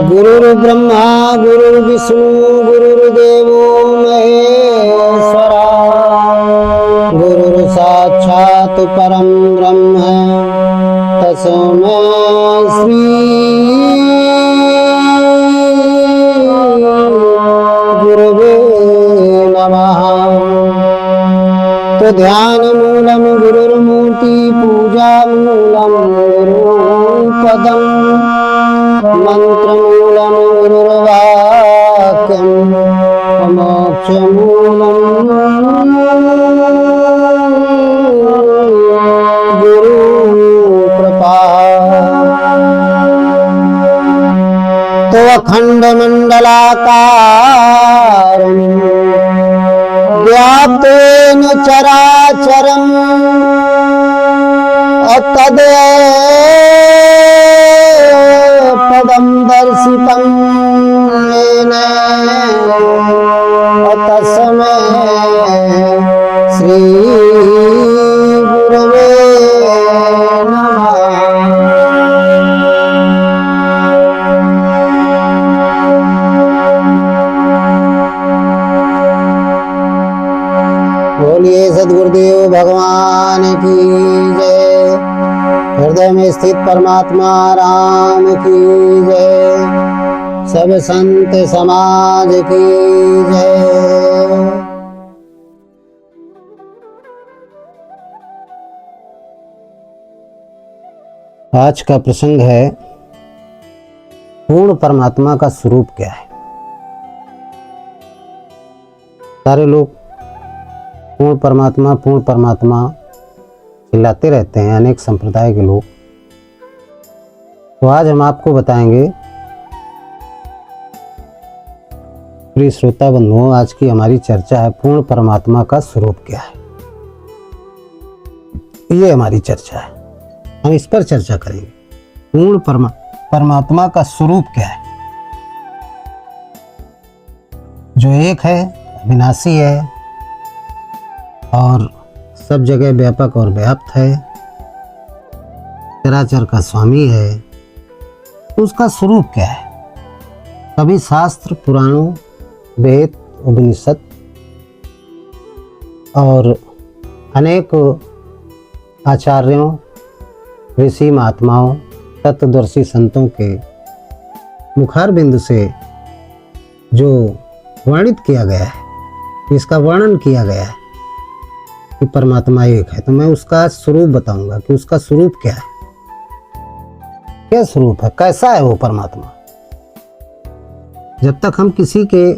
गुरुर्ब्रह्मा गुरुर्विष्णु गुरुर्देवो महेश्वरा गुरुर्साक्षात् परं ब्रह्म तस्मै श्री गुरुवे नमः। तो ध्यान मूलम गुरुर्मूर्ति पूजा मूलम गुरुपदम मंत्र मूलम गुरुर्वाक्यम मोक्ष मूलम गुरु कृपा। तो अखंड मंडलाकार व्याप्तेन चराचरम् तदेपदं दर्शितं येन तस्मै श्री गुरवे नमः। बोलिए सद्गुरुदेव भगवान की जय। हृदय में स्थित परमात्मा राम की जय। सब संत समाज की जय। आज का प्रसंग है पूर्ण परमात्मा का स्वरूप क्या है। सारे लोग पूर्ण परमात्मा चिल्लाते रहते हैं, अनेक संप्रदाय के लोग। तो आज हम आपको बताएंगे, प्रिय श्रोता बंधुओं, आज की हमारी चर्चा है पूर्ण परमात्मा का स्वरूप क्या है। ये हमारी चर्चा है, हम इस पर चर्चा करेंगे। पूर्ण परमात्मा का स्वरूप क्या है, जो एक है, अविनाशी है और सब जगह व्यापक और व्याप्त है, चराचर का स्वामी है। तो उसका स्वरूप क्या है। सभी शास्त्र, पुराणों, वेद, उपनिषद और अनेक आचार्यों, ऋषि महात्माओं, तत्वदर्शी संतों के मुखार बिंदु से जो वर्णित किया गया है, इसका वर्णन किया गया है कि परमात्मा एक है, तो मैं उसका स्वरूप बताऊंगा कि उसका स्वरूप क्या है, क्या स्वरूप है, कैसा है वो परमात्मा। जब तक हम किसी के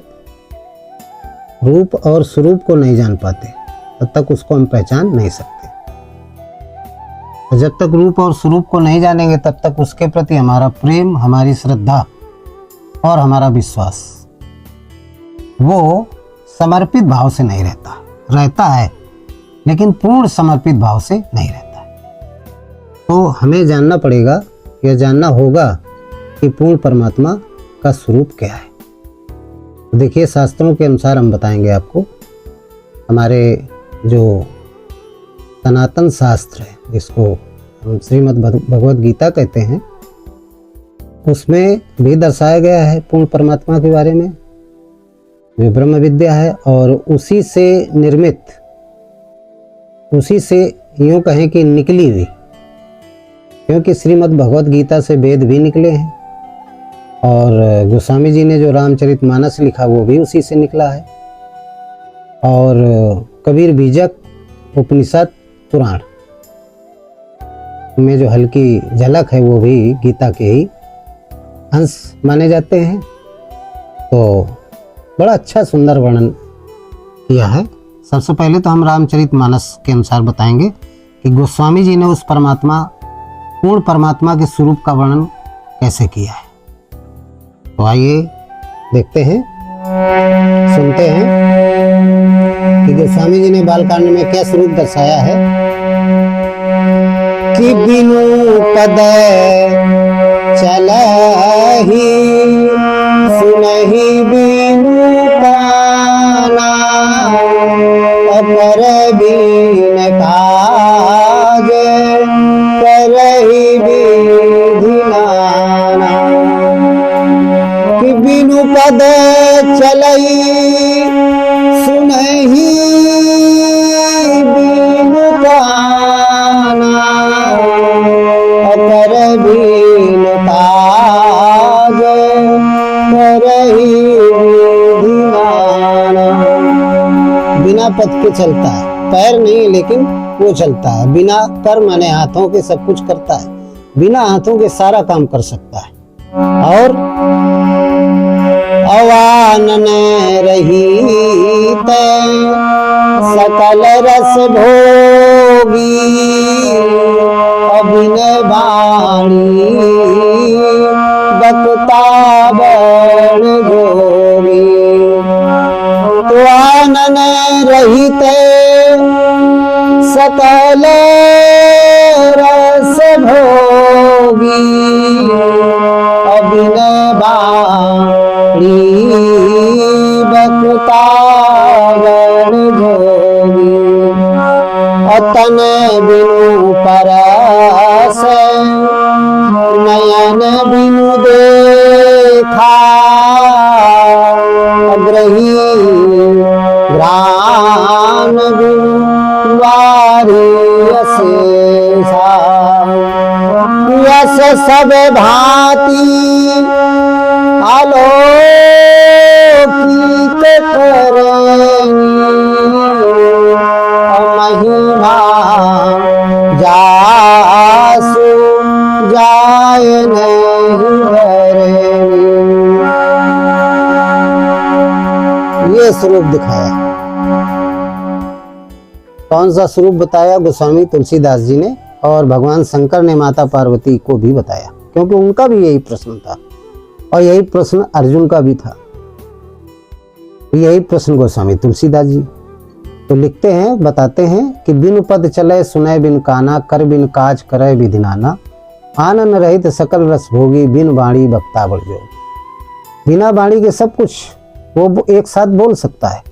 रूप और स्वरूप को नहीं जान पाते तब तक उसको हम पहचान नहीं सकते। और जब तक रूप और स्वरूप को नहीं जानेंगे तब तक उसके प्रति हमारा प्रेम, हमारी श्रद्धा और हमारा विश्वास वो समर्पित भाव से नहीं रहता है, लेकिन पूर्ण समर्पित भाव से नहीं रहता है। तो हमें जानना पड़ेगा या जानना होगा कि पूर्ण परमात्मा का स्वरूप क्या है। तो देखिए, शास्त्रों के अनुसार हम बताएंगे आपको। हमारे जो सनातन शास्त्र है, जिसको हम श्रीमद् भगवद गीता कहते हैं, उसमें भी दर्शाया गया है पूर्ण परमात्मा के बारे में, जो ब्रह्म विद्या है और उसी से निर्मित, उसी से यूँ कहें कि निकली हुई, क्योंकि श्रीमद् भगवद गीता से वेद भी निकले हैं और गोस्वामी जी ने जो रामचरितमानस लिखा वो भी उसी से निकला है, और कबीर बीजक, उपनिषद, पुराण में जो हल्की झलक है वो भी गीता के ही अंश माने जाते हैं। तो बड़ा अच्छा सुंदर वर्णन किया है। सबसे पहले तो हम रामचरितमानस के अनुसार बताएंगे कि गोस्वामी जी ने उस पूर्ण परमात्मा के स्वरूप का वर्णन कैसे किया है। तो आइए देखते हैं, सुनते हैं कि गोस्वामी जी ने बालकांड में क्या स्वरूप दर्शाया है। कि बिनु पद चलहि सुनहि बिनु काना अपर बीन का पथ पे चलता है, पैर नहीं लेकिन वो चलता है। बिना कर माने हाथों के सब कुछ करता है, बिना हाथों के सारा काम कर सकता है। और अवानन रहित सकल रस भोगी, अभिनय वाणी बक्ता बण जोगी। तो आनन रहित सकल रस भोगी, अभिनय वाणी बक्ता बण जोगी। अतन बिनु परस नयन बिनु देखा, ग्रही ग्राम बिनु वारी अशेषा। यस सब भांति आलोकित करेंगी, महिमा जासु जाय नहीं भरेंगी। ये स्वरूप दिखाया। कौन सा स्वरूप बताया? गोस्वामी तुलसीदास जी ने, और भगवान शंकर ने माता पार्वती को भी बताया, क्योंकि उनका भी यही प्रश्न था और यही प्रश्न अर्जुन का भी था। यही प्रश्न गोस्वामी तुलसीदास जी तो लिखते हैं, बताते हैं कि बिन पद चले सुनय बिन काना, कर बिन काज करे विधि नाना, आनन रहित सकल रस भोगी, बिन वाणी बक्ता बड़ जोगी। बिना वाणी के सब कुछ वो एक साथ बोल सकता है,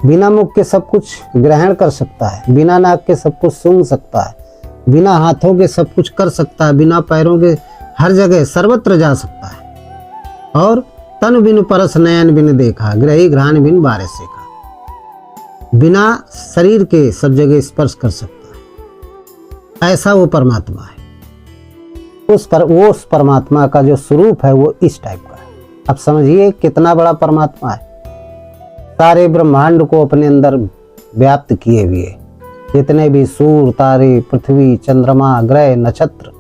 बिना मुख के सब कुछ ग्रहण कर सकता है, बिना नाक के सब कुछ सूंघ सकता है, बिना हाथों के सब कुछ कर सकता है, बिना पैरों के हर जगह सर्वत्र जा सकता है। और तन बिन परस नयन बिन देखा, ग्रही घ्राण बिन बारे सेका। बिना शरीर के सब जगह स्पर्श कर सकता है, ऐसा वो परमात्मा है। उस परमात्मा का जो स्वरूप है वो इस टाइप का है। अब समझिए कितना बड़ा परमात्मा है, सारे ब्रह्मांड को अपने अंदर व्याप्त किए हुए, जितने भी सूर्य तारे पृथ्वी चंद्रमा ग्रह नक्षत्र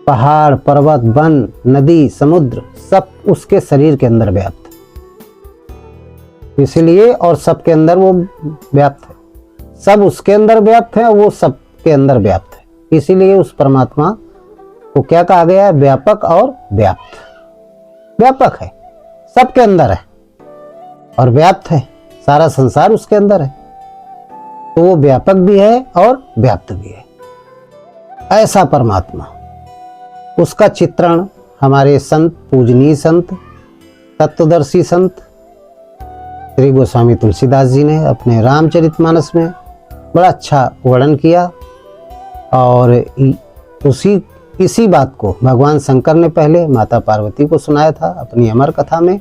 पहाड़ पर्वत वन नदी समुद्र सब उसके शरीर के अंदर व्याप्त है। इसलिए और सबके अंदर वो व्याप्त है, सब उसके अंदर व्याप्त है, वो सबके अंदर व्याप्त है। इसीलिए उस परमात्मा को क्या कहा गया है? व्यापक और व्याप्त। व्यापक है, सबके अंदर है, और व्याप्त है, सारा संसार उसके अंदर है। तो वो व्यापक भी है और व्याप्त भी है, ऐसा परमात्मा। उसका चित्रण हमारे संत पूजनीय संत तत्वदर्शी संत श्री गोस्वामी तुलसीदास जी ने अपने रामचरितमानस में बड़ा अच्छा वर्णन किया। और इसी बात को भगवान शंकर ने पहले माता पार्वती को सुनाया था अपनी अमर कथा में,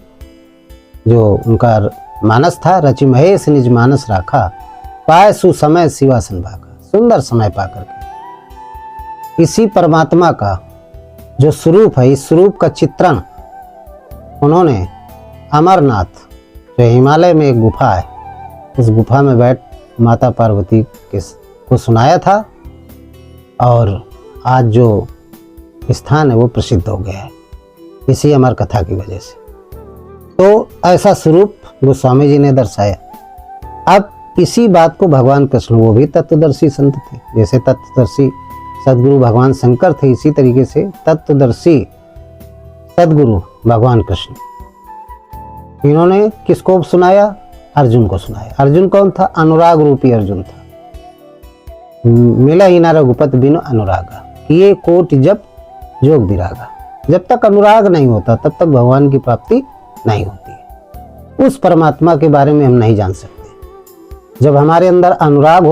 जो उनका मानस था, रचि महेश निज मानस राखा, पाए सुसमय शिवासन भागा। सुंदर समय पाकर के इसी परमात्मा का जो स्वरूप है, इस स्वरूप का चित्रण उन्होंने अमरनाथ, जो हिमालय में एक गुफा है, उस गुफा में बैठ माता पार्वती को सुनाया था। और आज जो स्थान है वो प्रसिद्ध हो गया है इसी अमर कथा की वजह से। तो ऐसा स्वरूप गोस्वामी जी ने दर्शाया। अब इसी बात को भगवान कृष्ण, वो भी तत्वदर्शी संत थे, जैसे तत्वदर्शी सदगुरु भगवान शंकर थे, इसी तरीके से तत्वदर्शी सदगुरु भगवान कृष्ण। इन्होंने किसको सुनाया? अर्जुन को सुनाया। अर्जुन कौन था? अनुराग रूपी अर्जुन था। मिला ही ना रघुपत बिनु अनुरागा, किए कोटि जप जोग विरागा। जब तक अनुराग नहीं होता तब तक भगवान की प्राप्ति नहीं होती है। उस परमात्मा के बारे में हम नहीं जान सकते। जब हमारे अंदर अनुराग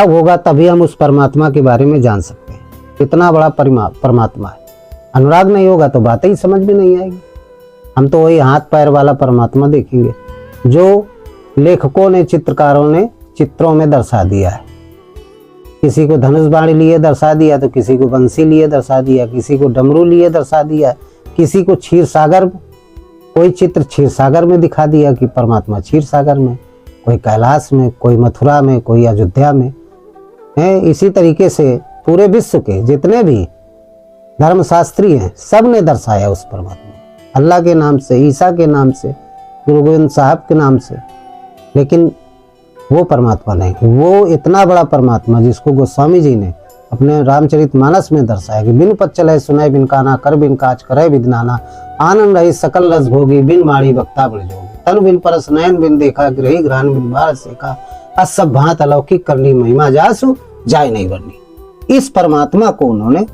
होगा तभी हम उस परमात्मा के बारे में जान सकते हैं, कितना बड़ा परमात्मा है। अनुराग नहीं होगा तो बातें ही समझ में नहीं आएगी। हम तो वही हाथ पैर वाला परमात्मा देखेंगे जो लेखकों ने, चित्रकारों ने चित्रों में दर्शा दिया है। किसी को धनुष बाण लिए दर्शा दिया, तो किसी को बंसी लिए दर्शा दिया, किसी को डमरू लिए दर्शा दिया, किसी को क्षीर सागर, कोई चित्र क्षीर सागर में दिखा दिया कि परमात्मा क्षीर सागर में, कोई कैलाश में, कोई मथुरा में, कोई अयोध्या में है। इसी तरीके से पूरे विश्व के जितने भी धर्मशास्त्री हैं सब ने दर्शाया उस परमात्मा, अल्लाह के नाम से, ईसा के नाम से, गुरु गोविंद साहब के नाम से। लेकिन वो परमात्मा नहीं, वो इतना बड़ा परमात्मा जिसको गोस्वामी जी ने अपने रामचरितमानस में दर्शाया कि बिन पत चले सुनाए बिन काना, कर बिन काज करे विदनाना, आनंद रही सकल रस भोगी, बिन माड़ी बक्ता बड़ जोगी, तन बिन परस नयन बिन देखा, ग्रही ग्रहण बिन बार सेका, असब भांत अलौकिक करनी महिमा जासु जाय नहीं बरनी। इस परमात्मा को उन्होंने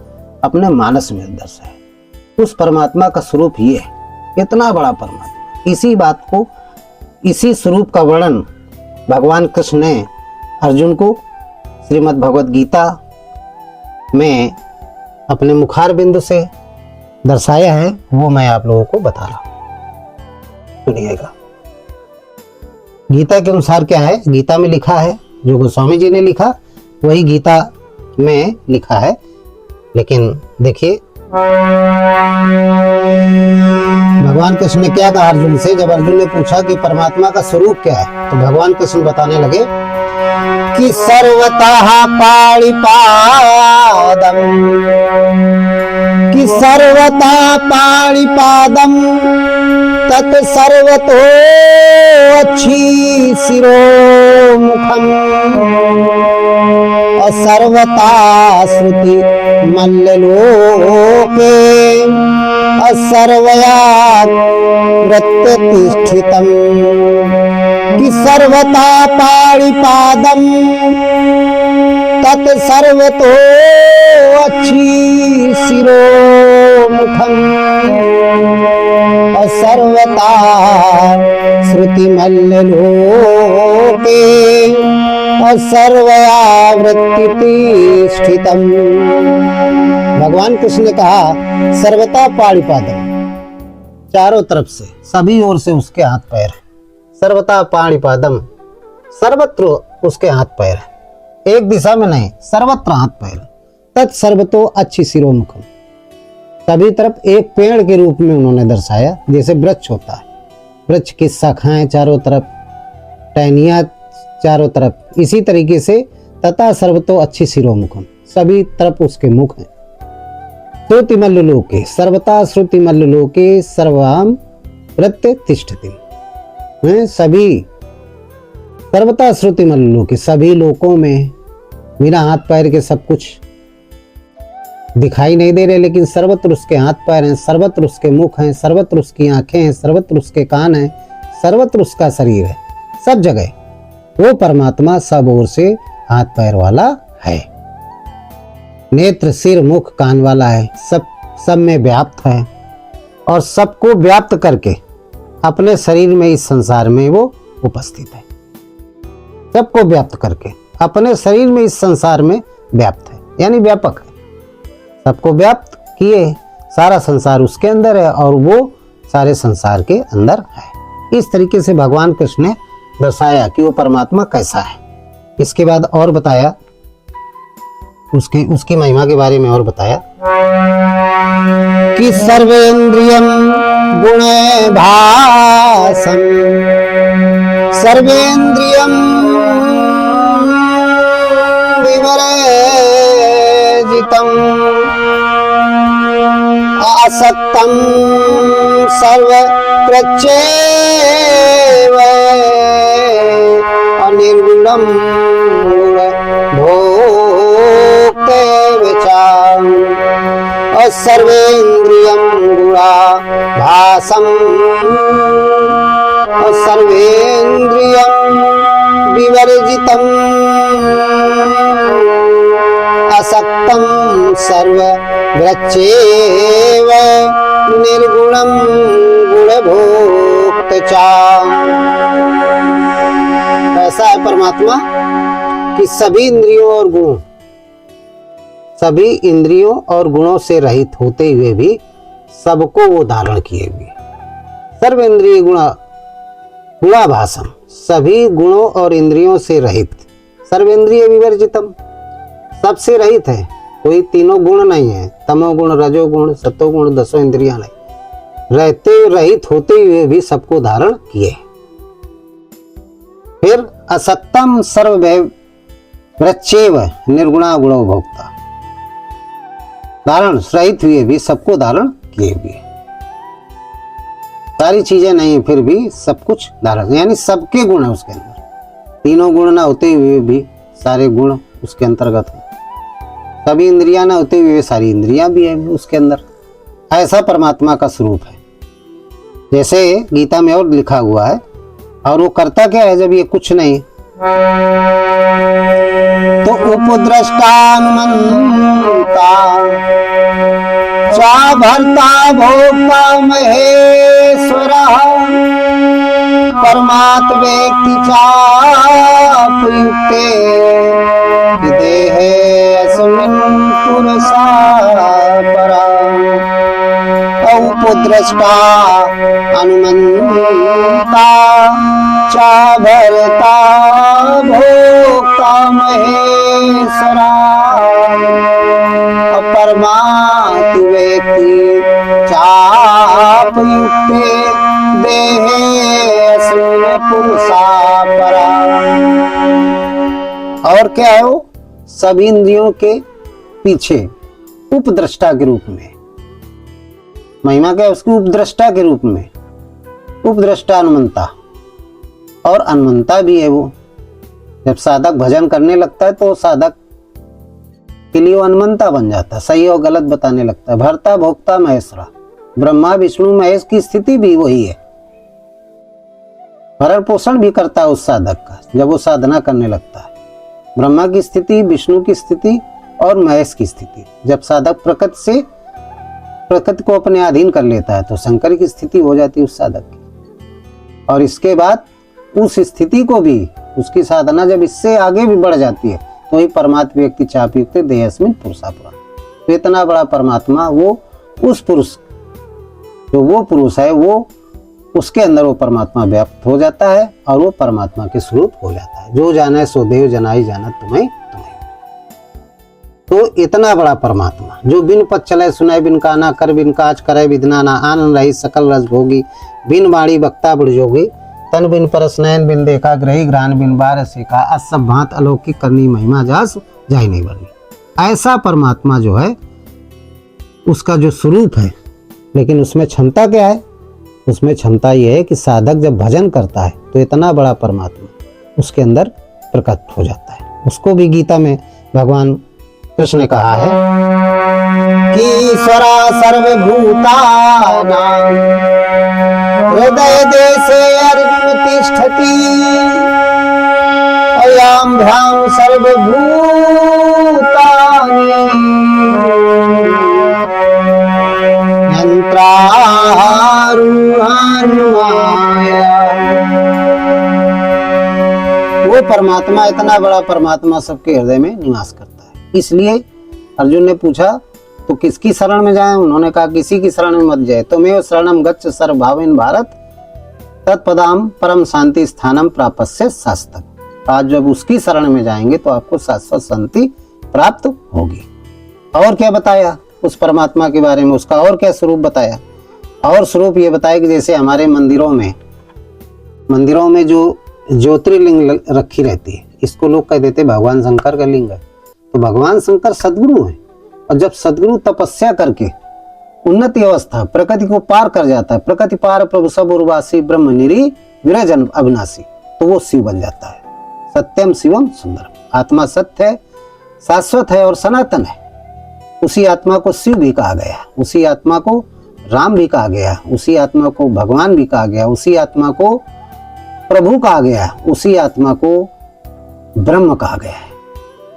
अपने मानस में दर्शाया। उस परमात्मा का स्वरूप ये है, इतना बड़ा परमात्मा। इसी बात को, इसी स्वरूप का वर्णन भगवान कृष्ण ने अर्जुन को श्रीमद् भगवद गीता में अपने मुखार बिंदु से दर्शाया है, वो मैं आप लोगों को बता रहा हूं, सुनिएगा। गीता के अनुसार क्या है, गीता में लिखा है, जो गोस्वामी जी ने लिखा वही गीता में लिखा है। लेकिन देखिए भगवान कृष्ण ने क्या कहा अर्जुन से, जब अर्जुन ने पूछा कि परमात्मा का स्वरूप क्या है, तो भगवान कृष्ण बताने लगे कि सर्वतः पाणिपादम, कि सर्वतः पाणिपादम तत् सर्वतो अच्छी शिरो मुखम, और सर्वता श्रुति मल्लोके सर्वया प्रत्यतिष्ठितम, कि सर्वता पाणिपादम तत् सर्वतो अच्छी शिरो मुखम, और सर्वता श्रुति मल्लोके और सर्वया वृत्तितिष्ठितम। भगवान कृष्ण ने कहा सर्वता पाणिपादम, चारों तरफ से, सभी ओर से उसके हाथ पैर है। सर्वता पाणिपादम, सर्वत्र उसके हाथ पैर है, एक दिशा में नहीं, सर्वत्र हाथ पैर। तत् सर्वतो अच्छी शिरोमुखम, सभी तरफ एक पेड़ के रूप में उन्होंने दर्शाया, जैसे वृक्ष होता है, वृक्ष की शाखाएं चारों तरफ, टहनियां चारों तरफ, इसी तरीके से तथा सर्वतो अच्छी शिरोमुखम, सभी तरफ उसके मुख हैं। श्रुतिमल्लोके, सर्वता श्रुतिमल्लोके सर्वाम प्रत्यतिष्ठति, सभी सर्वता श्रुतिमल्लोके, सभी लोकों में बिना हाथ पैर के सब कुछ दिखाई नहीं दे रहे, लेकिन सर्वत्र उसके हाथ पैर हैं, सर्वत्र उसके मुख हैं, सर्वत्र उसकी आंखें हैं, सर्वत्र उसके कान हैं, सर्वत्र उसका शरीर है, सब जगह वो परमात्मा सब ओर से हाथ पैर वाला है, नेत्र सिर मुख कान वाला है, सब में व्याप्त है, और सबको व्याप्त करके अपने शरीर में इस संसार में वो उपस्थित है। सबको व्याप्त करके अपने शरीर में इस संसार में व्याप्त है, यानी व्यापक है, सबको व्याप्त किए, सारा संसार उसके अंदर है और वो सारे संसार के अंदर है। इस तरीके से भगवान कृष्ण ने दर्शाया कि वो परमात्मा कैसा है। इसके बाद और बताया, उसकी महिमा के बारे में और बताया कि सर्वेंद्रियम गुण भासम, सर्वेंद्रियम विवर्जितम, आसक्तम सर्व प्रत्येव अनिर्गुणम भोक्ते विचार, और सर्वेंद्रियम गुणाभासम, और सर्वेंद्रियम विवर्जितम, असक्तम सर्व वृक्षेव निर्गुणम गुणभोक्ता। ऐसा है परमात्मा कि सभी इंद्रियों और गुणों, सभी इंद्रियों और गुणों से रहित होते हुए भी सबको वो धारण किए हुए। सर्वेंद्रिय गुणाभासम, सभी गुणों और इंद्रियों से रहित, सर्वेंद्रिय विवर्जितम, सबसे रहित है, कोई तीनों गुण नहीं है, तमोगुण रजोगुण सतोगुण दसों इंद्रियां नहीं, रहते रहित होते हुए भी सबको धारण किए। फिर असक्तम सर्ववृक्षेव निर्गुणा गुणो भोक्ता, धारण रहित हुए भी सबको धारण किए हुए, सारी चीजें नहीं है फिर भी सब कुछ धारण, यानी सबके गुण है उसके अंदर, तीनों गुण ना होते हुए भी सारे गुण उसके अंतर्गत है, सभी इंद्रियां ना होते हुए सारी इंद्रियां भी है उसके अंदर। ऐसा परमात्मा का स्वरूप है। जैसे गीता में और लिखा हुआ है, और वो करता क्या है जब ये कुछ नहीं, तो उपद्रष्टानुमंता चा भर्ता भोक्ता महेश्वरः परमात्मेति चाप्युक्ते देहे अस्मिन् पुरुषा परम्। उपद्रष्टा अनुमंता चा भर्ता भोक्ता महेश्वरा परमात्म व्यक्ति चाप्युक्ते देहे अस्मिन् पुरुषा परम्। और क्या है वो, सभी इंद्रियों के पीछे उपद्रष्टा के रूप में, महिमा क्या है उसकी, उपद्रष्टा के रूप में, उपद्रष्टा अनुमंता, और अनुमंता भी है वो। जब साधक भजन करने लगता है तो साधक के लिए वो अनुमंता बन जाता है, सही और गलत बताने लगता है। भर्ता भोक्ता महेश्वरा, ब्रह्मा विष्णु महेश की स्थिति भी वही है, भरण पोषण भी करता है उस साधक का जब वो साधना करने लगता है। ब्रह्मा की स्थिति, विष्णु की स्थिति और महेश की स्थिति, जब साधक प्रकृति को अपने अधीन कर लेता है तो शंकर की स्थिति हो जाती है उस साधक की। और इसके बाद उस स्थिति को भी, उसकी साधना जब इससे आगे भी बढ़ जाती है तो ही परमात्मा व्यक्ति चाप्युक्ते देहस्मिन् पुरुषा परम्। तो इतना बड़ा परमात्मा वो उस पुरुष, जो वो पुरुष है, वो उसके अंदर वो परमात्मा व्याप्त हो जाता है और वो परमात्मा के स्वरूप हो जाता है। जो जाने सो देव जनाई जाना तुम्हें तुम्हें। तो इतना बड़ा परमात्मा जो बिन पद चले सुनाए बिन काना कर बिन काज करे विधना ना आनंद रही सकल रस भोगी बिन वाणी वक्ता बड़ जोगी तन बिन परस नयन बिन देखा ग्रही ग्रान बिन बार सीखा असब भांत अलौकिक करनी महिमा जास जाई नहीं बनी। ऐसा परमात्मा जो है उसका जो स्वरूप है, लेकिन उसमें क्षमता क्या है, उसमें क्षमता यह है कि साधक जब भजन करता है तो इतना बड़ा परमात्मा उसके अंदर प्रकट हो जाता है। उसको भी गीता में भगवान कृष्ण ने कहा है कि ईश्वरा सर्वभूतानां हृदय देशे अर्जुन तिष्ठति अयां भ्यां सर्वभूतानि यंत्रारूढ़ानि माया। वो परमात्मा, इतना बड़ा परमात्मा सबके हृदय में निवास करता है। इसलिए अर्जुन ने पूछा तो किसकी शरण में जाएं? उन्होंने कहा किसी की शरण में मत जाए, तुम्हें शरणम गच्छ सर्वभावेन भारत तत्पदाम परम शांति स्थानम प्रापस्य शास्त्रम। आज जब उसकी शरण में जाएंगे तो आपको शाश्वत शांति प्राप्त होगी। और क्या बताया उस परमात्मा के बारे में, उसका और क्या स्वरूप बताया? और स्वरूप ये बताया कि जैसे हमारे मंदिरों में जो ज्योतिर्लिंग रखी रहती है, इसको लोग कह देते भगवान शंकर का लिंग है। तो भगवान शंकर सदगुरु हैं, और जब सदगुरु तपस्या करके उन्नति अवस्था प्रकृति को पार कर जाता है, प्रकृति पार प्रभु सब उर्वासी ब्रह्म निरी विरजन अविनाशी, तो वो शिव बन जाता है। सत्यम शिवम सुंदरम, आत्मा सत्य है, शाश्वत है और सनातन है। उसी आत्मा को शिव भी कहा गया, उसी आत्मा को राम भी कहा गया, उसी आत्मा को भगवान भी कहा गया, उसी आत्मा को प्रभु कहा गया, उसी आत्मा को ब्रह्म कहा गया है,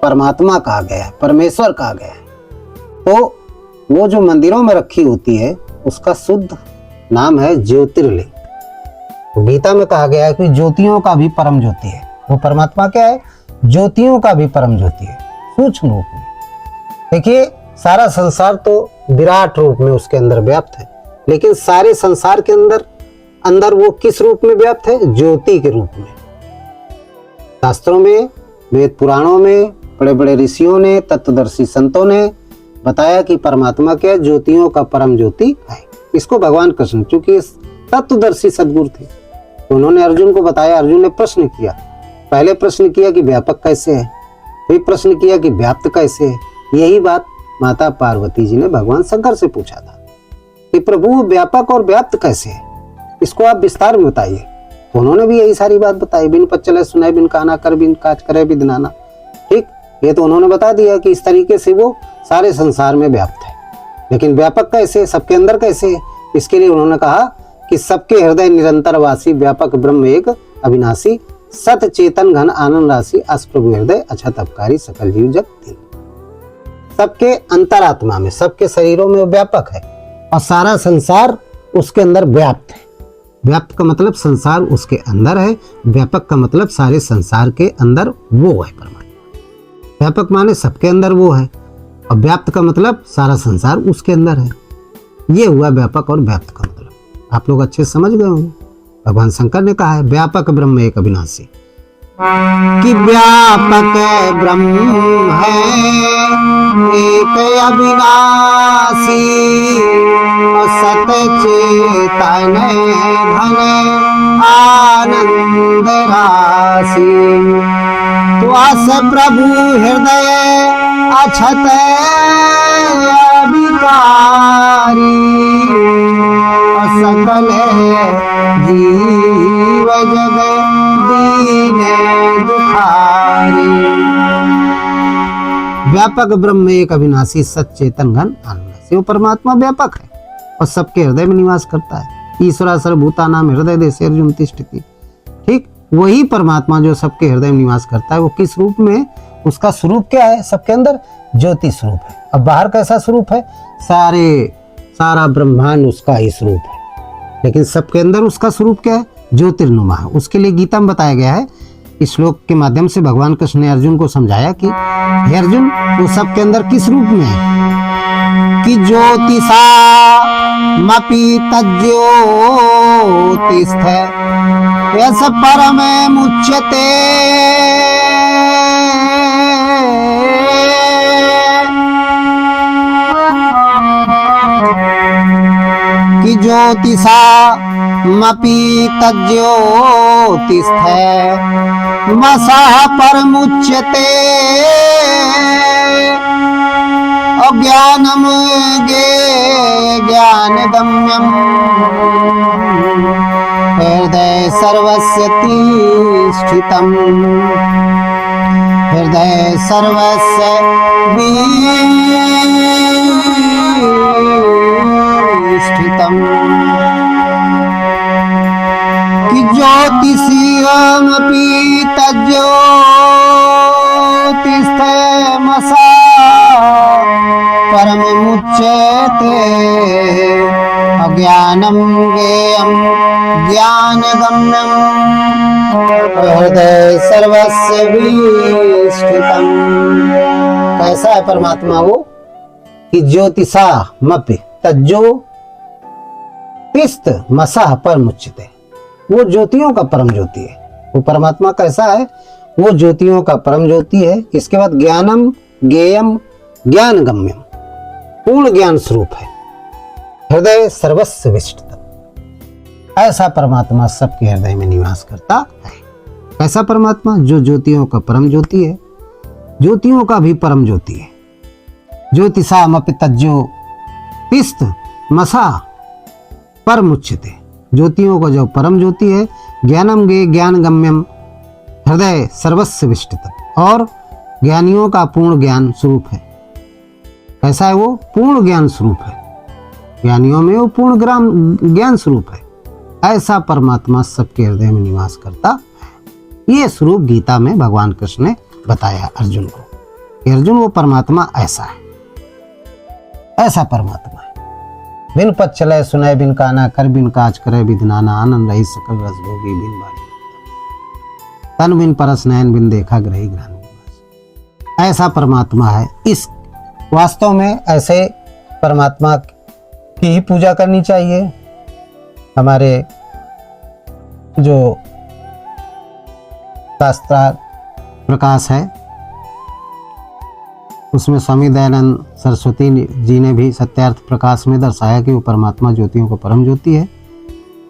परमात्मा कहा गया है, परमेश्वर कहा गया है। तो वो जो मंदिरों में रखी होती है उसका शुद्ध नाम है ज्योतिर्लिंग। गीता में कहा गया है कि ज्योतियों का भी परम ज्योति है। वो परमात्मा क्या है? ज्योतियों का भी परम ज्योति है, सूक्ष्म रूप में। देखिए सारा संसार तो विराट रूप में उसके अंदर व्याप्त है, लेकिन सारे संसार के अंदर वो किस रूप में व्याप्त है? ज्योति के रूप में। शास्त्रों में, वेद पुराणों में बड़े बड़े ऋषियों ने, तत्वदर्शी संतों ने बताया कि परमात्मा क्या है? ज्योतियों का परम ज्योति है। इसको भगवान कृष्ण, चूंकि तत्वदर्शी सदगुरु थे, तो उन्होंने अर्जुन को बताया। अर्जुन ने प्रश्न किया पहले प्रश्न किया कि व्यापक कैसे है, फिर प्रश्न किया कि व्याप्त कैसे है। यही बात माता पार्वती जी ने भगवान शंकर से पूछा था कि प्रभु व्यापक और व्याप्त कैसे है, इसको आप विस्तार में बताइए। तो उन्होंने भी यही सारी बात बताई, बिन पचले सुनाए, बिन काना कर, बिन काज करे, बिन नाना। ठीक, ये तो उन्होंने बता दिया कि इस तरीके से वो सारे संसार में व्याप्त है। लेकिन व्यापक कैसे, सबके अंदर कैसे है, इसके लिए उन्होंने कहा कि सबके हृदय निरंतर वासी, व्यापक ब्रह्म एक अविनाशी, सत चेतन घन आनंद राशि, अस प्रभु हृदय अछत अपकारी, सकल जीव जग दिन। सबके अंतरात्मा में, सबके शरीरों में व्यापक है और सारा संसार उसके अंदर व्याप्त है। व्याप्त का मतलब संसार उसके अंदर है, व्यापक का मतलब सारे संसार के अंदर वो है परमात्मा। व्यापक माने सबके अंदर वो है और व्याप्त का मतलब सारा संसार उसके अंदर है। ये हुआ व्यापक और व्याप्त का मतलब। आप लोग अच्छे समझ गए होंगे। भगवान शंकर ने कहा है व्यापक ब्रह्म एक अविनाशी, कि व्यापक ब्रह्म है एक अविनाशी, सत चेतन घन आनंद राशि, तो अस प्रभु हृदय अछत अविकारी, सकल जीव जग दीन दुखारी। व्यापक ब्रह्म एक अविनाशी, सच्चेतन घन आनंद। वो परमात्मा व्यापक है और सबके हृदय में निवास करता है। ईश्वरा सर्वभूतानां हृदय देशे अर्जुन तिष्ठति। ठीक, वही परमात्मा जो सबके हृदय में निवास करता है, वो किस रूप में, उसका स्वरूप क्या है, सबके अंदर ज्योति स्वरूप है। अब बाहर कैसा स्वरूप है, सारा ब्रह्मांड उसका ही स्वरूप है, लेकिन सबके अंदर उसका स्वरूप क्या है, ज्योतिर्नुमा है। उसके लिए गीता में बताया गया है, इस श्लोक के माध्यम से भगवान कृष्ण ने अर्जुन को समझाया कि हे अर्जुन, वो सबके अंदर किस रूप में है, कि ज्योतिषा मपि तज्ज्योतिस्थ यस परम मुच्यते, कि ज्योतिषा मपि तज्ज्योतिस्थ मसः परमुच्यते, अज्ञानम ज्ञानगम्यम हृदय सर्वस्य तिष्ठितम्, हृदय सर्वस्य तिष्ठितम्, कि ज्योतिषीयमपि तज्ज्योतिस्थमसा परममुच्यते, अज्ञानं ज्ञेयं ज्ञानगम्यं हृदय सर्वस्य विष्ठितम्। कैसा है परमात्मा वो, कि ज्योतिषा मपि तज्ज्योतिस्थ मसः परमुच्यते, वो ज्योतियों का परम ज्योति है। वो परमात्मा कैसा है, वो ज्योतियों का परम ज्योति है। इसके बाद ज्ञानम ज्ञेयम ज्ञान गम्यम, पूर्ण ज्ञान स्वरूप है। हृदय सर्वस्व विष्टतम, ऐसा परमात्मा सबके हृदय में निवास करता है। ऐसा परमात्मा जो ज्योतियों का परम ज्योति है, ज्योतियों का भी परम ज्योति है। ज्योतिषा मपि तज्ज्योतिस्थ मसा परमुच्यते, ज्योतियों का जो परम ज्योति है, ज्ञानम गे ज्ञान गम्यम हृदय सर्वस्व विष्टतम, और ज्ञानियों का पूर्ण ज्ञान स्वरूप है। कैसा है वो, पूर्ण ज्ञान स्वरूप है। ज्ञानियों में वो पूर्ण ज्ञान स्वरूप है। ऐसा परमात्मा सबके हृदय में निवास करता है। ये स्वरूप गीता में भगवान कृष्ण ने बताया अर्जुन को कि अर्जुन, वो परमात्मा ऐसा है, ऐसा परमात्मा है। बिन पद चले सुनाए, बिन काना कर, बिन काज करे, बिन नाना आनंद रही, सकल रस भोगी, बिन बाणी तन बिन परस नयन, बिन देखा ग्रही ग्रहण। ऐसा परमात्मा है। इस वास्तव में ऐसे परमात्मा की ही पूजा करनी चाहिए। हमारे जो शास्त्रार्थ प्रकाश है, उसमें स्वामी दयानंद सरस्वती जी ने भी सत्यार्थ प्रकाश में दर्शाया कि वो परमात्मा ज्योतियों को परम ज्योति है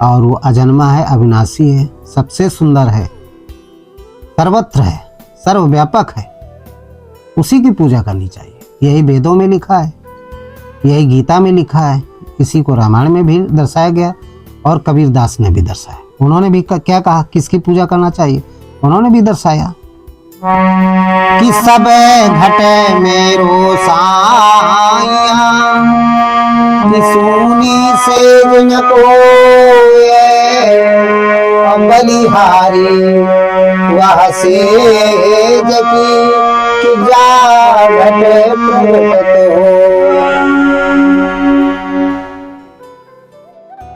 और वो अजन्मा है, अविनाशी है, सबसे सुंदर है, सर्वत्र है, सर्वव्यापक है, उसी की पूजा करनी चाहिए। यही वेदों में लिखा है, यही गीता में लिखा है, इसी को रामायण में भी दर्शाया गया और कबीर दास ने भी दर्शाया। उन्होंने भी क्या कहा, किसकी पूजा करना चाहिए, उन्होंने भी दर्शाया कि सब घटे मेरो साया, कि सोनी से न कोय, बलिहारी वह सेज की जा घटे प्रगट हो।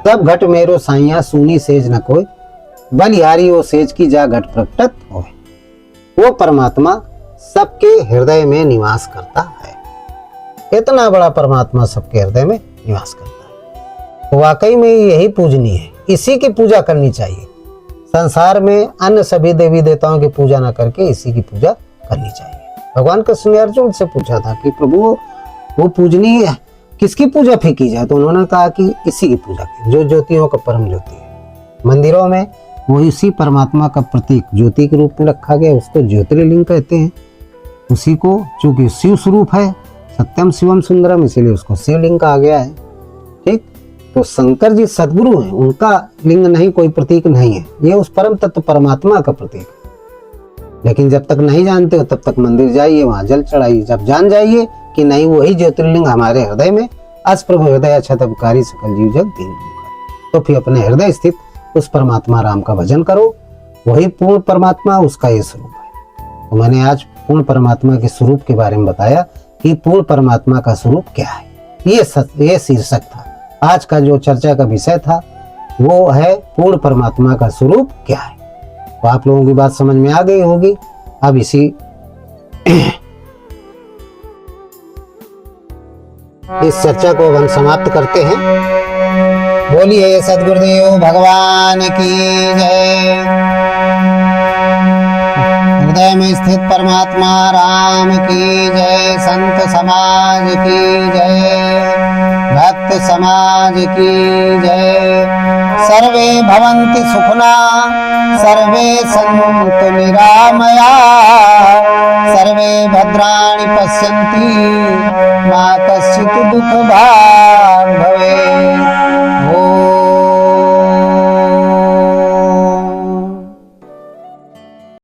सब घट मेरो साइया, सुनी सेज न कोई, बलिहारी वो सेज की जा घट प्रकटत हो। वो परमात्मा सबके हृदय में निवास करता है। इतना बड़ा परमात्मा सबके हृदय में निवास करता है, तो वाकई में यही पूजनीय है, इसी की पूजा करनी चाहिए। संसार में अन्य सभी देवी देवताओं की पूजा न करके इसी की पूजा करनी चाहिए। भगवान कृष्ण ने अर्जुन से पूछा था कि प्रभु वो पूजनीय है, किसकी पूजा फिर की जाए, तो उन्होंने कहा कि इसी की पूजा की, जो ज्योतियों का परम ज्योति है। मंदिरों में वो इसी परमात्मा का प्रतीक ज्योति के रूप में रखा गया, उसको ज्योतिर्लिंग कहते हैं। उसी को, चूंकि शिव स्वरूप है, सत्यम शिवम सुंदरम, इसीलिए उसको शिवलिंग कहा गया है। ठीक, तो शंकर जी सदगुरु हैं, उनका लिंग नहीं, कोई प्रतीक नहीं है, ये उस परम तत्व परमात्मा का प्रतीक है। लेकिन जब तक नहीं जानते हो तब तक मंदिर जाइए, वहां जल चढ़ाइए। जब जान जाइए कि नहीं वही ज्योतिर्लिंग हमारे हृदय में, अस प्रभु हृदय क्षतपकारी सकल जीव जग दीन, तो फिर अपने हृदय स्थित उस परमात्मा राम का भजन करो, वही पूर्ण परमात्मा, उसका ये स्वरूप है। तो मैंने आज पूर्ण परमात्मा के स्वरूप के बारे में बताया कि पूर्ण परमात्मा का स्वरूप क्या है। ये शीर्षक था आज का, जो चर्चा का विषय था वो है पूर्ण परमात्मा का स्वरूप क्या है। तो आप लोगों की बात समझ में आ गई होगी। अब इसी इस चर्चा को हम समाप्त करते हैं। बोलिए सद्गुरुदेव भगवान की जय। हृदय में स्थित परमात्मा राम की जय। संत समाज की जय, भक्त समाज की जय। सर्वे भवन्ति सुखना, सर्वे सन्तु निरामया, सर्वे भद्राणि पश्यन्ति मा कश्चित् दुःखभाग्